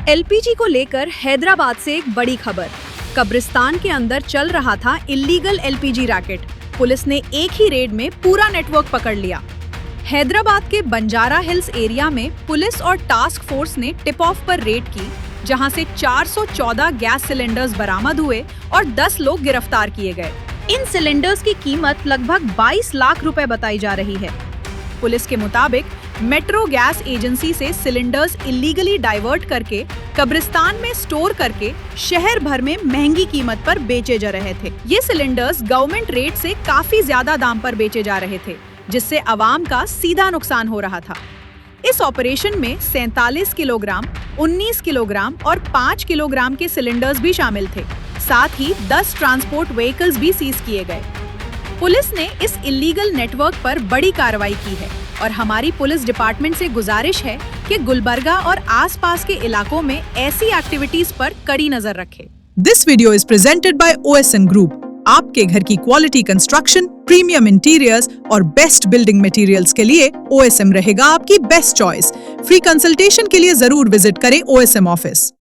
LPG को लेकर हैदराबाद से एक बड़ी खबर। कब्रिस्तान के अंदर चल रहा था इल्लीगल एलपीजी रैकेट। पुलिस ने एक ही रेड में पूरा नेटवर्क पकड़ लिया। हैदराबाद के बंजारा हिल्स एरिया में पुलिस और टास्क फोर्स ने टिप ऑफ पर रेड की, जहां से 414 गैस सिलेंडर्स बरामद हुए और 10 लोग गिरफ्तार किए गए। इन सिलेंडर्स की कीमत लगभग 22 लाख रुपए बताई जा रही है। पुलिस के मुताबिक मेट्रो गैस एजेंसी से सिलेंडर्स इलीगली डाइवर्ट करके कब्रिस्तान में स्टोर करके शहर भर में महंगी कीमत पर बेचे जा रहे थे। ये सिलेंडर्स गवर्नमेंट रेट से काफी ज्यादा दाम पर बेचे जा रहे थे, जिससे आवाम का सीधा नुकसान हो रहा था। इस ऑपरेशन में 47 किलोग्राम, 19 किलोग्राम और 5 किलोग्राम के सिलेंडर्स भी शामिल थे। साथ ही 10 ट्रांसपोर्ट व्हीकल्स भी सीज किए गए। पुलिस ने इस इलीगल नेटवर्क पर बड़ी कार्रवाई की है और हमारी पुलिस डिपार्टमेंट से गुजारिश है कि गुलबर्गा और आसपास के इलाकों में ऐसी एक्टिविटीज पर कड़ी नजर रखे। This video is presented by OSM group. आपके घर की क्वालिटी कंस्ट्रक्शन, प्रीमियम इंटीरियर्स और बेस्ट बिल्डिंग मटेरियल्स के लिए OSM रहेगा आपकी बेस्ट चॉइस। फ्री कंसल्टेशन के लिए जरूर विजिट करें OSM ऑफिस।